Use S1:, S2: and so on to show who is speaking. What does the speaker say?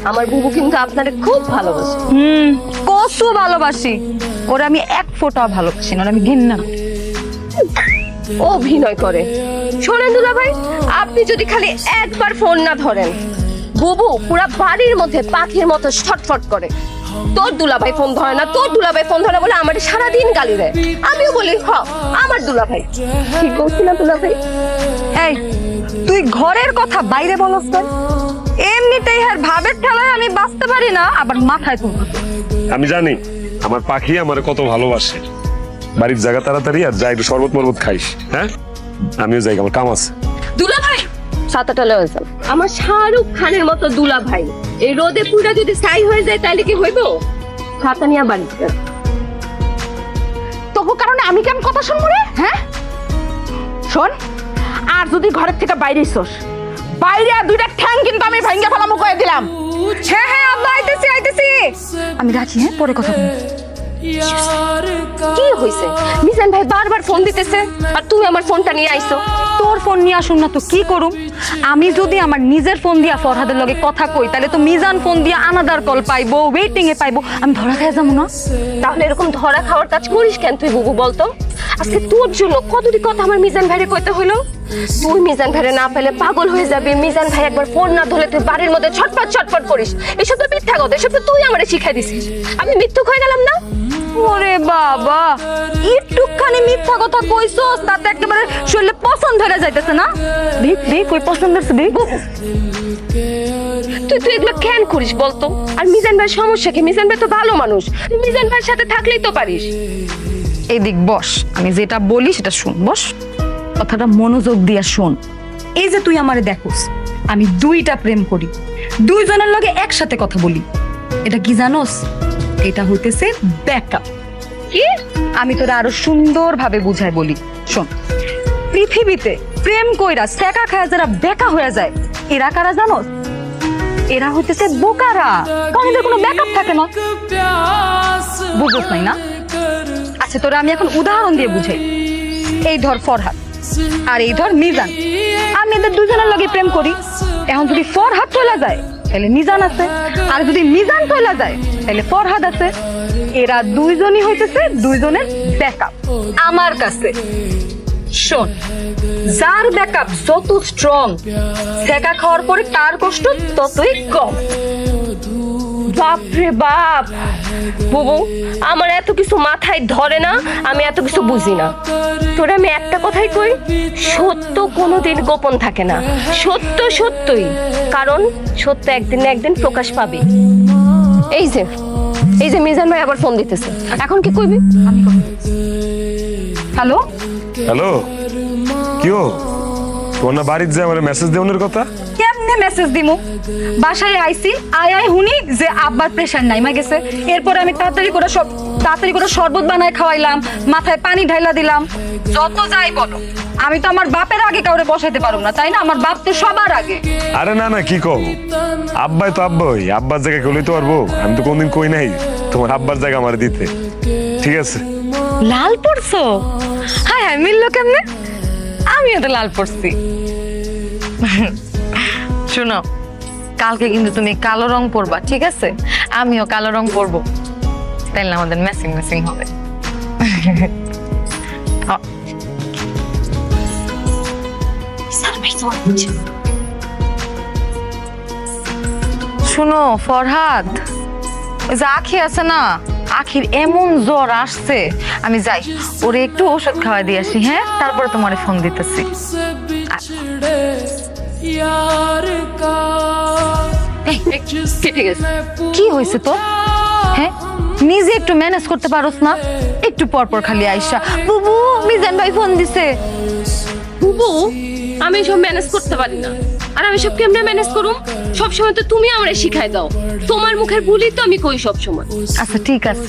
S1: আমার বুবু কিন্তু আপনারে খুব ভালোবাসে।
S2: কসু ভালোবাসি ওরে, আমি এক ফোঁটাও ভালোবাসি না, ওরে আমি ঘৃণা করি।
S1: অভিনয় করে। শোনেন দুলা ভাই, আপনি যদি খালি একবার ফোন না ধরেন, বুবু পুরা বাড়ির মধ্যে পাখির মতো ছটফট করে। তোর দুলাভাই ফোন ধরে না, তোর দুলাভাই ফোন ধরে বলে আমার সারাদিন গালি দেয়। আমিও বলি আমার দুলাভাই ঠিক বলছি না দুলাভাই?
S2: এই তুই ঘরের কথা বাইরে বলস না, এমনিতেই আর ভাবের ঠেলায় আমি বাঁচতে পারি না, আবার মাথায় তুলব।
S3: আমি জানি আমার পাখি আমার কত ভালোবাসে। বাড়ির জায়গা তাড়াতাড়ি আর যাই একটু শরবত মরবত খাইস। হ্যাঁ, আমিও যাই, আমার কাম আছে।
S1: দুলাভাই ছাতাটা লয়ে যান। আমার শাহরুখ খানের মতো দুলাভাই এই রোদে পুরা যদি ছাই হয়ে যায় তাহলে কি হইব? ছাতা নিয়ে বাড়ি যান।
S4: তবু কারণে আমি কেমন কথা শুনবো রে? হ্যাঁ শোন, আর যদি ঘরের থেকে বাইরে এসোস, বাইরে আর দুইটা ঠ্যাং কিন্তু আমি ভাঙ্গা ফেলামো কয়ে দিলাম।
S2: হ্যাঁ হ্যাঁ আব্বা আইতেছি আইতেছি, আমি রাখি। হ্যাঁ পরে কথা বলবো।
S1: কি হইছে? মিজান ভাই বারবার ফোন দিতেছে আর তুমি আমার ফোনটা নিয়ে আইছো।
S2: তোর ফোন নিয়ে আসুন না তো কি করুম? আমি যদি আমার নিজের ফোন দিয়া ফরহাদের লগে কথা কই, তাহলে তো মিজান ফোন দিয়া আনাদার কল পাইবো, ওয়েটিং এ পাইবো, আমি ধরা খেয়ে যাবো না।
S1: তাহলে এরকম ধরা খাওয়ার কাজ করিস কেন তুই বুবু বলতো? আজকে তোর জন্য কতটি কথা আমার মিজান ভাইরে কইতে হইলো। তুই মিজান ভাইরে না পেলে পাগল হয়ে যাবি। মিজান ভাই একবার ফোন না ধরলে তুই বাড়ির মধ্যে ছটফট ছটফট করিস। এসব তো মিথ্যা কথা, এসব তো তুই আমারে শিখাই দিছিস। আমি মিথ্যুক হয়ে গেলাম না?
S2: ওরে বাবা, একটুখানি মিথ্যা কথা কইছস তাতে একেবারে শরীরে পছন্দ ধরে যাইতেছে না। দেখ দেখ ওই পছন্দ হচ্ছে, দেখ।
S1: তুই এগুলো কেন করিস বলতো? আর মিজান ভাই সমস্যা কি? মিজান ভাই তো ভালো মানুষ, তুই মিজান ভাইয়ের সাথে থাকলেই তো পারিস।
S2: এদিক বস, আমি যেটা বলি সেটা শুন। বস, কথাটা মনোযোগ দিয়া শোন। এই যে তুই আমারে দেখোস, আমি দুইটা প্রেম করি, দুইজনের লগে একসাথে কথা বলি। এটা কি জানোস? এটা হইতেছে ব্যাকআপ।
S1: কি?
S2: আমি তোরা আরো সুন্দর ভাবে বুঝাই বলি, শোন। পৃথিবীতে প্রেম কইরা সেকা খায় যারা বেকা হয়ে যায়, এরা কারা জানোস? এরা হইতেছে বোকারা, কারণ এদের কোনো ব্যাকআপ থাকে না। বুঝোস নাই না? আচ্ছা তোরা আমি এখন উদাহরণ দিয়ে বুঝাই। এই ধর ফরহাদ আর এই ধর মিজান, আমি এদের দুজনের লগে প্রেম করি। এখন যদি ফরহাদ চলে যায় তাহলে মিজান আছে, আর যদি মিজান চলে যায় তাহলে ফরহাদ আছে। এরা দুইজনই হইতেছে দুইজনের ব্যাকআপ আমার কাছে। শোন, যার ব্যাকআপ যত স্ট্রং, সেকা খাওয়ার পরে তার কষ্ট ততই কম।
S1: বাপরে বাপ, বুবু আমার এত কিছু মাথায় ধরে না, আমি এত কিছু বুঝি না। তোরে আমি একটা কথাই কই, সত্য কোনোদিন গোপন থাকে না। সত্য সত্যই, কারণ সত্য একদিন না একদিন প্রকাশ পাবে। এই যে মিজান ভাই আবার ফোন দিতেছে, এখন কি কইবি?
S2: হ্যালো
S3: হ্যালো, কি হো? তোমার না বাড়ির যে আমার মেসেজ দেওয়ার কথা?
S2: কেমনে মেসেজ দিমু? বাসায় আইছি, আয় হুনি যে আব্বার প্রেশার নাইমা গেছে। এরপর আমি তাড়াতাড়ি করে শরবত বানায় খাওয়াইলাম, মাথায় পানি ঢাইলা দিলাম। যত যাই বলো, আমি তো আমার বাপের আগে কাউরে বসাইতে পারবো না, তাই না? আমার বাপ তো সবার আগে।
S3: আরে না না, কি কও? আব্বাই তো আব্বাই, আব্বার জায়গা কেউ লইতে পারবো? আমি তো কোনদিন কই নাই তোমার আব্বার জায়গা আমার দিতে। ঠিক আছে।
S2: লাল পড়ছো? হ্যাঁ হ্যাঁ, মিললো কেমনে? আমিও তো লাল পড়ছি। শোনো, কালকে কিন্তু তুমি কালো রং পরবা, ঠিক আছে? আমিও কালো রং পরবো, তাইলে আমাদের ম্যাচিং ম্যাচিং হবে। শুনো ফরহাদ, ওই যে আখি আছে না, আখির এমন জ্বর আসছে, আমি যাই ওরে একটু ওষুধ খাওয়াই দিয়ে আসি। হ্যাঁ, তারপরে তোমারে ফোন দিতেছি। কি হয়েছে তো? হ্যাঁ, নিজে একটু ম্যানেজ করতে পারোস না? একটু পর পর খালি আইসা বুবু মিজান ভাই ফোন দিছে।
S1: বুবু আমি সব ম্যানেজ করতে পারি না, আর আমি সব কেমনে ম্যানেজ করুম? সবসময় তো তুমি আমারে শিখাই দাও, তোমার মুখের ভুলই তো আমি কই সব সময়।
S2: আচ্ছা ঠিক আছে,